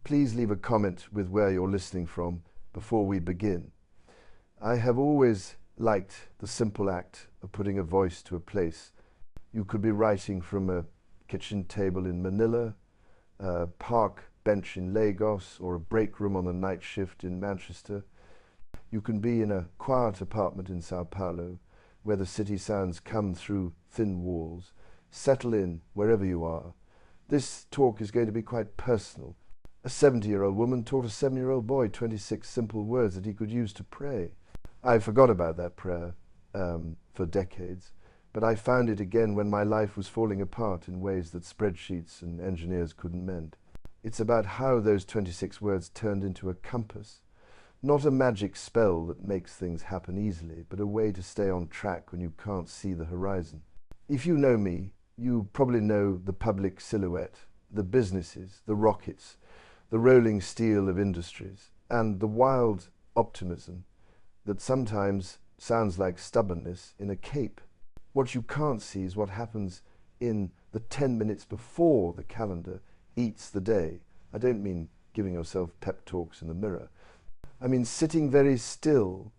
Please leave a comment with where you're listening from before we begin. I have always liked the simple act of putting a voice to a place. You could be writing from a kitchen table in Manila, a park bench in Lagos, or a break room on the night shift in Manchester. You can be in a quiet apartment in Sao Paulo, where the city sounds come through thin walls. Settle in wherever you are. This talk is going to be quite personal. A 70-year-old woman taught a 7-year-old boy 26 simple words that he could use to pray. I forgot about that prayer for decades, but I found it again when my life was falling apart in ways that spreadsheets and engineers couldn't mend. It's about how those 26 words turned into a compass. Not a magic spell that makes things happen easily, but a way to stay on track when you can't see the horizon. If you know me, you probably know the public silhouette, the businesses, the rockets, the rolling steel of industries, and the wild optimism that sometimes sounds like stubbornness in a cape. What you can't see is what happens in the 10 minutes before the calendar eats the day. I don't mean giving yourself pep talks in the mirror. I mean sitting very still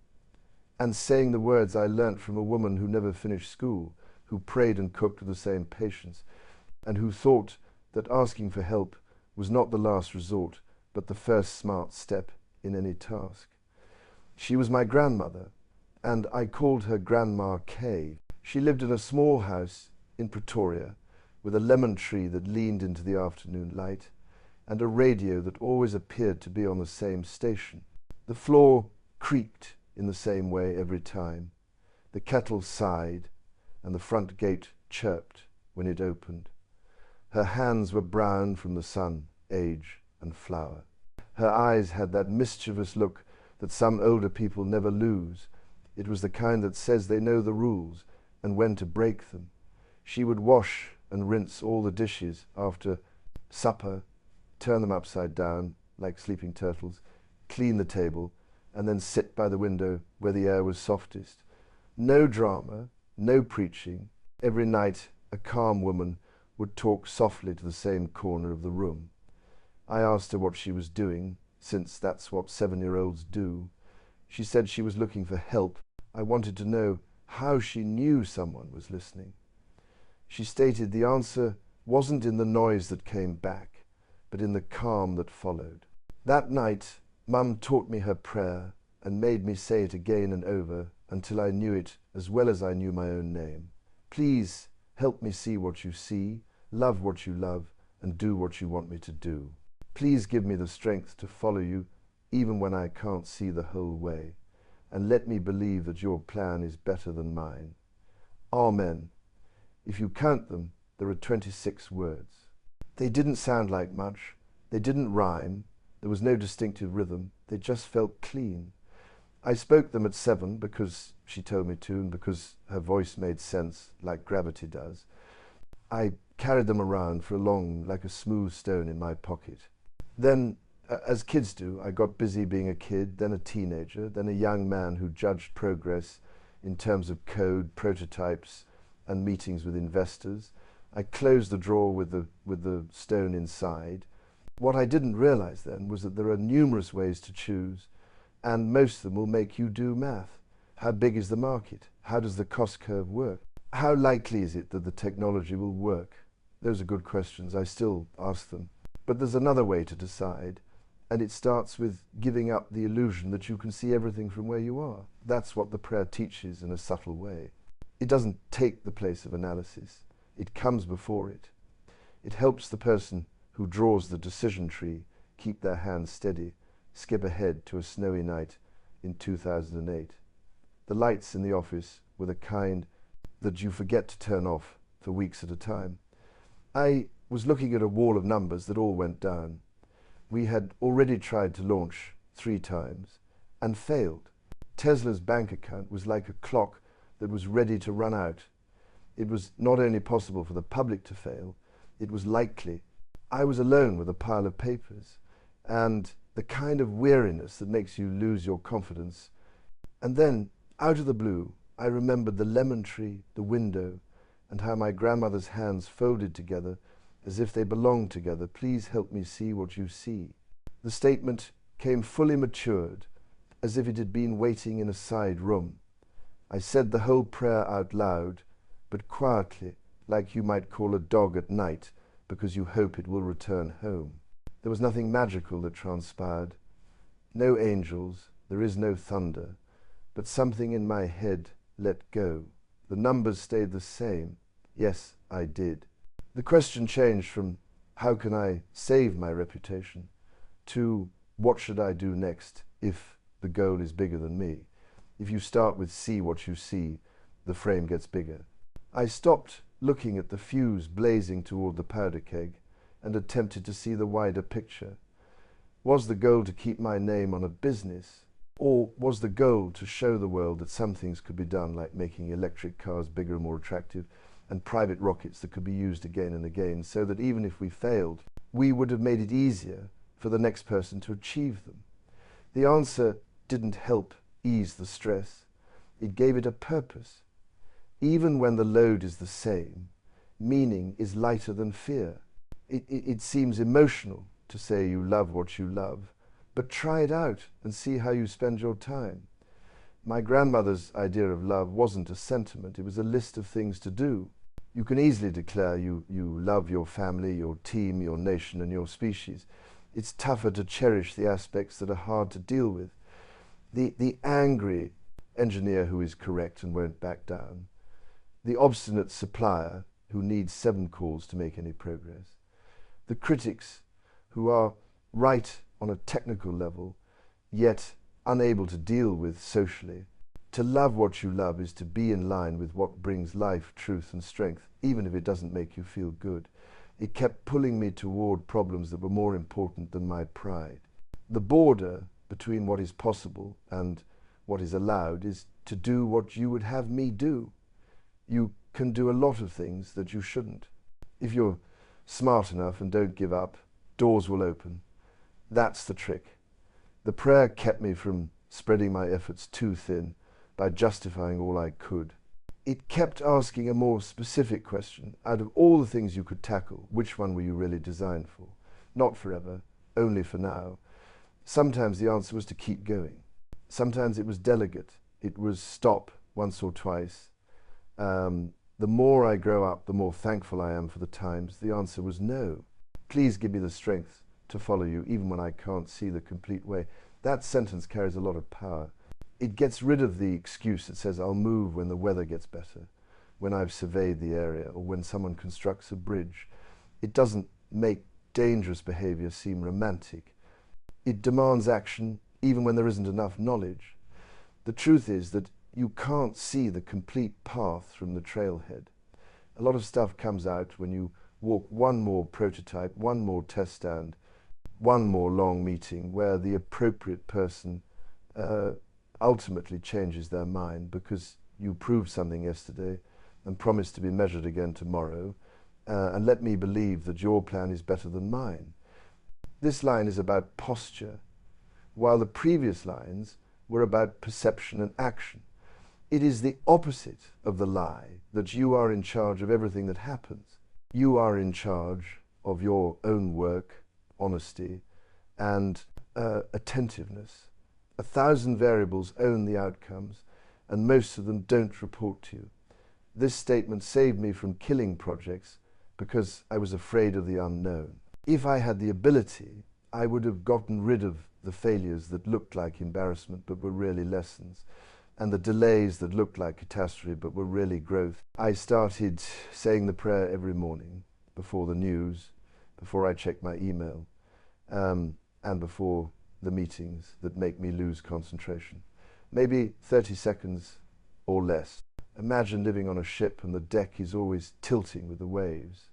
and saying the words I learnt from a woman who never finished school, who prayed and cooked with the same patience, and who thought that asking for help was not the last resort, but the first smart step in any task. She was my grandmother, and I called her Grandma Kay. She lived in a small house in Pretoria with a lemon tree that leaned into the afternoon light and a radio that always appeared to be on the same station. The floor creaked in the same way every time. The kettle sighed and the front gate chirped when it opened. Her hands were brown from the sun, age, and flour. Her eyes had that mischievous look that some older people never lose. It was the kind that says they know the rules and when to break them. She would wash and rinse all the dishes after supper, turn them upside down like sleeping turtles, clean the table, and then sit by the window where the air was softest. No drama, no preaching. Every night a calm woman would talk softly to the same corner of the room. I asked her what she was doing, since that's what 7-year-olds do. She said she was looking for help. I wanted to know how she knew someone was listening. She stated the answer wasn't in the noise that came back, but in the calm that followed. That night, Mum taught me her prayer and made me say it again and over until I knew it as well as I knew my own name. Please help me see what you see, love what you love, and do what you want me to do. Please give me the strength to follow you even when I can't see the whole way, and let me believe that your plan is better than mine. Amen. If you count them, there are 26 words. They didn't sound like much. They didn't rhyme. There was no distinctive rhythm. They just felt clean. I spoke them at 7 because she told me to and because her voice made sense like gravity does. I carried them around for long like a smooth stone in my pocket. Then, as kids do, I got busy being a kid, then a teenager, then a young man who judged progress in terms of code, prototypes, and meetings with investors. I closed the drawer with the stone inside. What I didn't realize then was that there are numerous ways to choose, and most of them will make you do math. How big is the market? How does the cost curve work? How likely is it that the technology will work? Those are good questions. I still ask them. But there's another way to decide, and it starts with giving up the illusion that you can see everything from where you are. That's what the prayer teaches in a subtle way. It doesn't take the place of analysis. It comes before it. It helps the person who draws the decision tree keep their hands steady, skip ahead to a snowy night in 2008. The lights in the office were the kind that you forget to turn off for weeks at a time. I was looking at a wall of numbers that all went down. We had already tried to launch 3 times and failed. Tesla's bank account was like a clock that was ready to run out. It was not only possible for the public to fail, it was likely. I was alone with a pile of papers and the kind of weariness that makes you lose your confidence. And then, out of the blue, I remembered the lemon tree, the window, and how my grandmother's hands folded together as if they belonged together. Please help me see what you see. The statement came fully matured, as if it had been waiting in a side room. I said the whole prayer out loud, but quietly, like you might call a dog at night, because you hope it will return home. There was nothing magical that transpired. No angels, there is no thunder, but something in my head let go. The numbers stayed the same. Yes, I did. The question changed from how can I save my reputation to what should I do next if the goal is bigger than me. If you start with see what you see, the frame gets bigger. I stopped looking at the fuse blazing toward the powder keg and attempted to see the wider picture. Was the goal to keep my name on a business, or was the goal to show the world that some things could be done, like making electric cars bigger and more attractive, and private rockets that could be used again and again, so that even if we failed, we would have made it easier for the next person to achieve them? The answer didn't help ease the stress. It gave it a purpose. Even when the load is the same, meaning is lighter than fear. It seems emotional to say you love what you love, but try it out and see how you spend your time. My grandmother's idea of love wasn't a sentiment, it was a list of things to do. You can easily declare you love your family, your team, your nation, and your species. It's tougher to cherish the aspects that are hard to deal with. The angry engineer who is correct and won't back down. The obstinate supplier who needs 7 calls to make any progress. The critics who are right on a technical level, yet unable to deal with socially. To love what you love is to be in line with what brings life, truth, and strength, even if it doesn't make you feel good. It kept pulling me toward problems that were more important than my pride. The border between what is possible and what is allowed is to do what you would have me do. You can do a lot of things that you shouldn't. If you're smart enough and don't give up, doors will open. That's the trick. The prayer kept me from spreading my efforts too thin by justifying all I could. It kept asking a more specific question. Out of all the things you could tackle, which one were you really designed for? Not forever, only for now. Sometimes the answer was to keep going. Sometimes it was delegate. It was stop once or twice. The more I grow up, the more thankful I am for the times. The answer was no. Please give me the strength to follow you, even when I can't see the complete way. That sentence carries a lot of power. It gets rid of the excuse that says I'll move when the weather gets better, when I've surveyed the area, or when someone constructs a bridge. It doesn't make dangerous behavior seem romantic. It demands action even when there isn't enough knowledge. The truth is that you can't see the complete path from the trailhead. A lot of stuff comes out when you walk one more prototype, one more test stand, one more long meeting where the appropriate person ultimately changes their mind because you proved something yesterday and promised to be measured again tomorrow, and let me believe that your plan is better than mine. This line is about posture, while the previous lines were about perception and action. It is the opposite of the lie that you are in charge of everything that happens. You are in charge of your own work, honesty, and attentiveness. 1,000 variables own the outcomes, and most of them don't report to you. This statement saved me from killing projects because I was afraid of the unknown. If I had the ability, I would have gotten rid of the failures that looked like embarrassment but were really lessons, and the delays that looked like catastrophe but were really growth. I started saying the prayer every morning, before the news, before I checked my email, and before the meetings that make me lose concentration. Maybe 30 seconds or less. Imagine living on a ship and the deck is always tilting with the waves.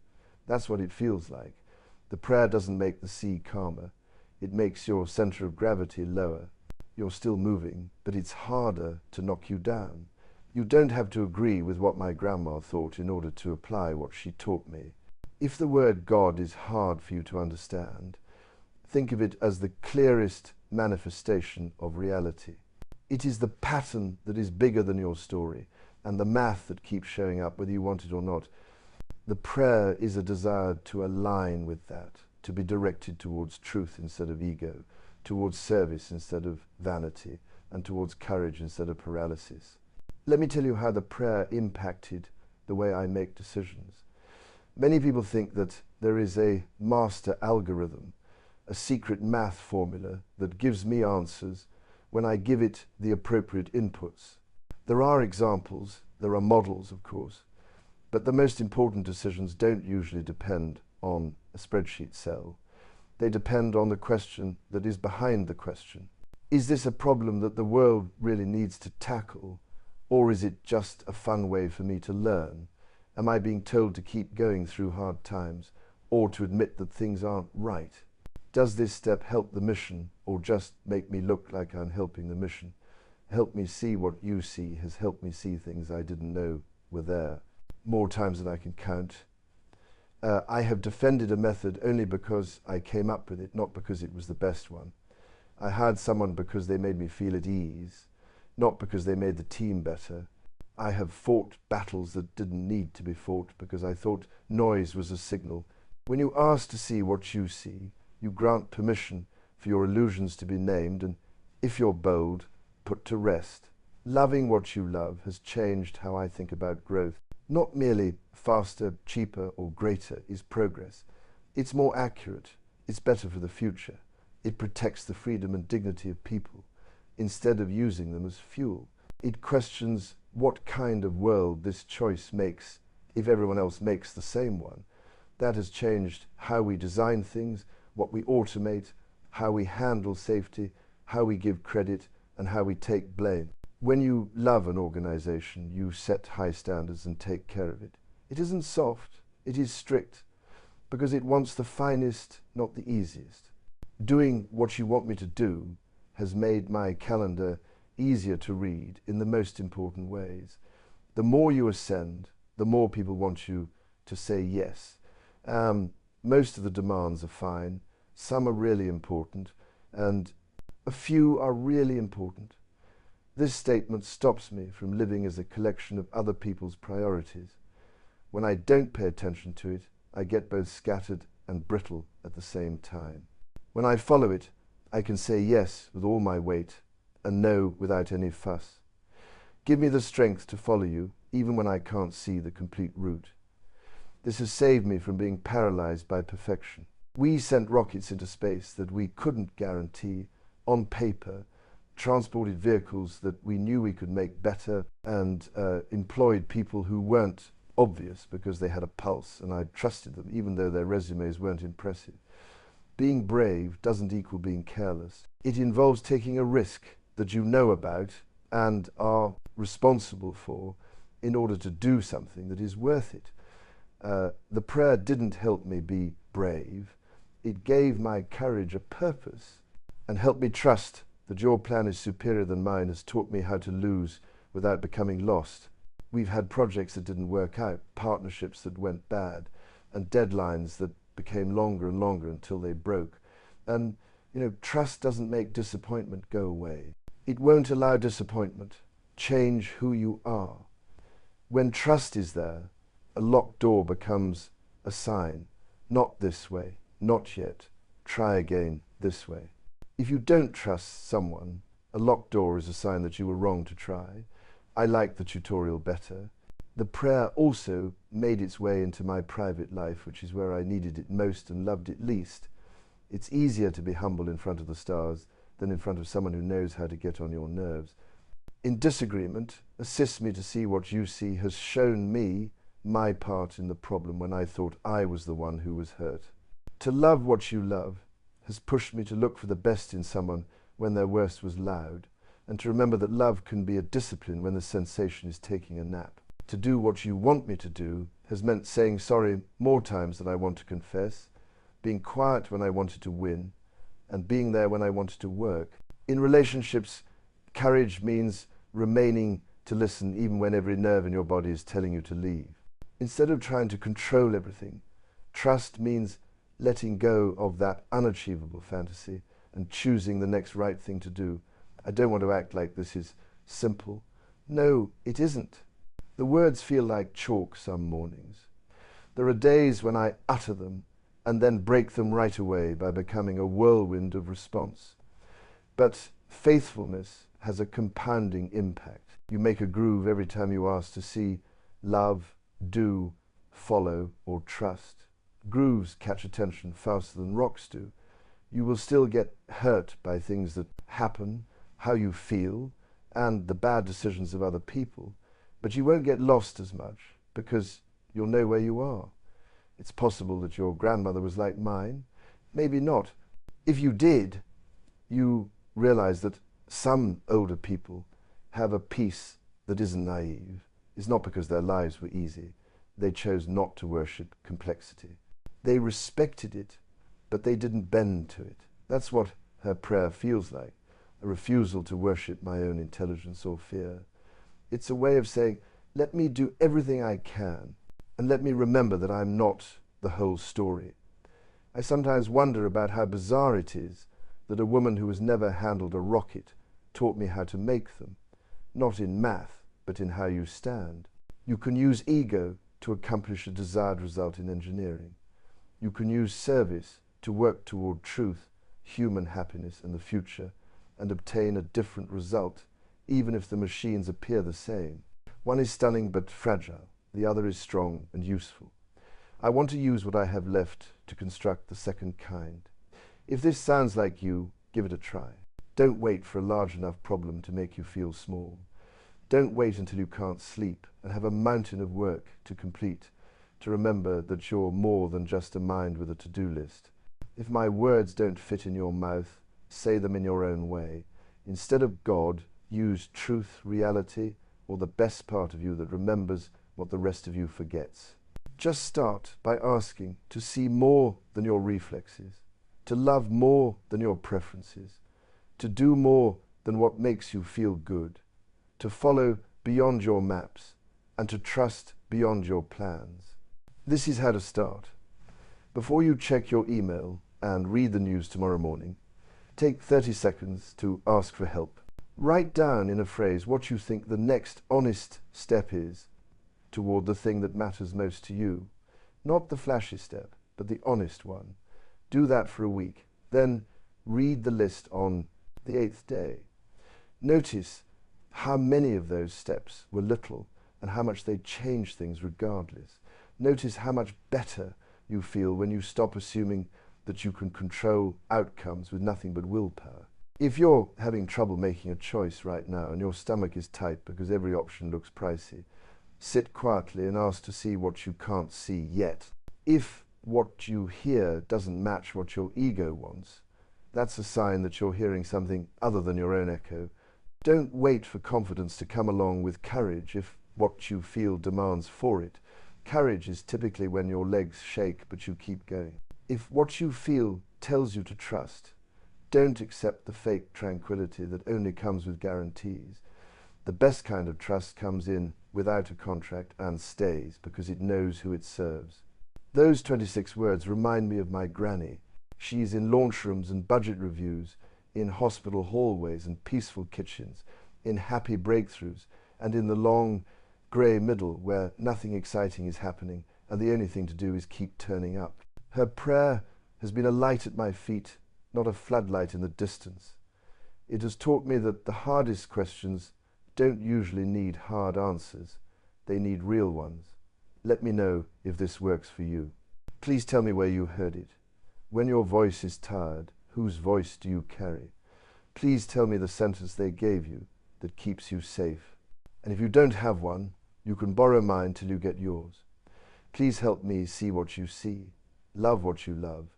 That's what it feels like. The prayer doesn't make the sea calmer. It makes your center of gravity lower. You're still moving, but it's harder to knock you down. You don't have to agree with what my grandma thought in order to apply what she taught me. If the word God is hard for you to understand, think of it as the clearest manifestation of reality. It is the pattern that is bigger than your story, and the math that keeps showing up whether you want it or not. The prayer is a desire to align with that, to be directed towards truth instead of ego, towards service instead of vanity, and towards courage instead of paralysis. Let me tell you how the prayer impacted the way I make decisions. Many people think that there is a master algorithm, a secret math formula that gives me answers when I give it the appropriate inputs. There are examples, there are models, of course, but the most important decisions don't usually depend on a spreadsheet cell. They depend on the question that is behind the question. Is this a problem that the world really needs to tackle, or is it just a fun way for me to learn? Am I being told to keep going through hard times, or to admit that things aren't right? Does this step help the mission, or just make me look like I'm helping the mission? Help me see what you see has helped me see things I didn't know were there, more times than I can count. I have defended a method only because I came up with it, not because it was the best one. I hired someone because they made me feel at ease, not because they made the team better. I have fought battles that didn't need to be fought because I thought noise was a signal. When you ask to see what you see, you grant permission for your illusions to be named and, if you're bold, put to rest. Loving what you love has changed how I think about growth. Not merely faster, cheaper, or greater is progress. It's more accurate. It's better for the future. It protects the freedom and dignity of people instead of using them as fuel. It questions what kind of world this choice makes if everyone else makes the same one. That has changed how we design things, what we automate, how we handle safety, how we give credit, and how we take blame. When you love an organization, you set high standards and take care of it. It isn't soft, it is strict, because it wants the finest, not the easiest. Doing what you want me to do has made my calendar easier to read in the most important ways. The more you ascend, the more people want you to say yes. Most of the demands are fine, some are really important, and a few are really important. This statement stops me from living as a collection of other people's priorities. When I don't pay attention to it, I get both scattered and brittle at the same time. When I follow it, I can say yes with all my weight and no without any fuss. Give me the strength to follow you, even when I can't see the complete route. This has saved me from being paralyzed by perfection. We sent rockets into space that we couldn't guarantee on paper, transported vehicles that we knew we could make better, and employed people who weren't obvious because they had a pulse, and I trusted them even though their resumes weren't impressive. Being brave doesn't equal being careless. It involves taking a risk that you know about and are responsible for in order to do something that is worth it. The prayer didn't help me be brave. It gave my courage a purpose and helped me trust that your plan is superior than mine has taught me how to lose without becoming lost. We've had projects that didn't work out, partnerships that went bad, and deadlines that became longer and longer until they broke. And, trust doesn't make disappointment go away. It won't allow disappointment change who you are. When trust is there, a locked door becomes a sign. Not this way, not yet. Try again this way. If you don't trust someone, a locked door is a sign that you were wrong to try. I like the tutorial better. The prayer also made its way into my private life, which is where I needed it most and loved it least. It's easier to be humble in front of the stars than in front of someone who knows how to get on your nerves. In disagreement, assists me to see what you see has shown me my part in the problem when I thought I was the one who was hurt. To love what you love has pushed me to look for the best in someone when their worst was loud, and to remember that love can be a discipline when the sensation is taking a nap. To do what you want me to do has meant saying sorry more times than I want to confess, being quiet when I wanted to win, and being there when I wanted to work. In relationships, courage means remaining to listen even when every nerve in your body is telling you to leave. Instead of trying to control everything, trust means letting go of that unachievable fantasy and choosing the next right thing to do. I don't want to act like this is simple. No, it isn't. The words feel like chalk some mornings. There are days when I utter them and then break them right away by becoming a whirlwind of response. But faithfulness has a compounding impact. You make a groove every time you ask to see, love, do, follow, or trust. Grooves catch attention faster than rocks do. You will still get hurt by things that happen, how you feel, and the bad decisions of other people, but you won't get lost as much because you'll know where you are. It's possible that your grandmother was like mine, maybe not. If you did, you realize that some older people have a peace that isn't naive. It's not because their lives were easy. They chose not to worship complexity. They respected it, but they didn't bend to it. That's what her prayer feels like, a refusal to worship my own intelligence or fear. It's a way of saying, let me do everything I can, and let me remember that I'm not the whole story. I sometimes wonder about how bizarre it is that a woman who has never handled a rocket taught me how to make them, not in math, but in how you stand. You can use ego to accomplish a desired result in engineering. You can use service to work toward truth, human happiness, and the future, and obtain a different result, even if the machines appear the same. One is stunning but fragile. The other is strong and useful. I want to use what I have left to construct the second kind. If this sounds like you, give it a try. Don't wait for a large enough problem to make you feel small. Don't wait until you can't sleep and have a mountain of work to complete to remember that you're more than just a mind with a to-do list. If my words don't fit in your mouth, say them in your own way. Instead of God, use truth, reality, or the best part of you that remembers what the rest of you forgets. Just start by asking to see more than your reflexes, to love more than your preferences, to do more than what makes you feel good, to follow beyond your maps, and to trust beyond your plans. This is how to start. Before you check your email and read the news tomorrow morning, take 30 seconds to ask for help. Write down in a phrase what you think the next honest step is toward the thing that matters most to you. Not the flashy step, but the honest one. Do that for a week. Then read the list on the 8th day. Notice how many of those steps were little and how much they change things regardless. Notice how much better you feel when you stop assuming that you can control outcomes with nothing but willpower. If you're having trouble making a choice right now and your stomach is tight because every option looks pricey, sit quietly and ask to see what you can't see yet. If what you hear doesn't match what your ego wants, that's a sign that you're hearing something other than your own echo. Don't wait for confidence to come along with courage if what you feel demands for it. Courage is typically when your legs shake but you keep going. If what you feel tells you to trust, don't accept the fake tranquility that only comes with guarantees. The best kind of trust comes in without a contract and stays because it knows who it serves. Those 26 words remind me of my granny. She's in launch rooms and budget reviews, in hospital hallways and peaceful kitchens, in happy breakthroughs, and in the long grey middle where nothing exciting is happening and the only thing to do is keep turning up. Her prayer has been a light at my feet, not a floodlight in the distance. It has taught me that the hardest questions don't usually need hard answers. They need real ones. Let me know if this works for you. Please tell me where you heard it. When your voice is tired, whose voice do you carry? Please tell me the sentence they gave you that keeps you safe. And if you don't have one, you can borrow mine till you get yours. Please help me see what you see, love what you love,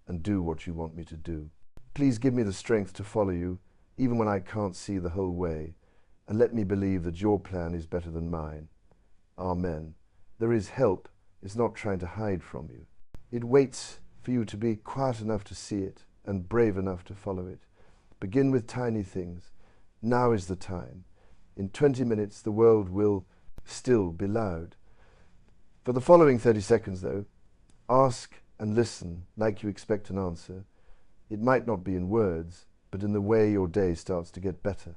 and do what you want me to do. Please give me the strength to follow you, even when I can't see the whole way, and let me believe that your plan is better than mine. Amen. There is help. It's not trying to hide from you. It waits for you to be quiet enough to see it and brave enough to follow it. Begin with tiny things. Now is the time. In 20 minutes, the world will still be loud. For the following 30 seconds, though, ask and listen like you expect an answer. It might not be in words, but in the way your day starts to get better.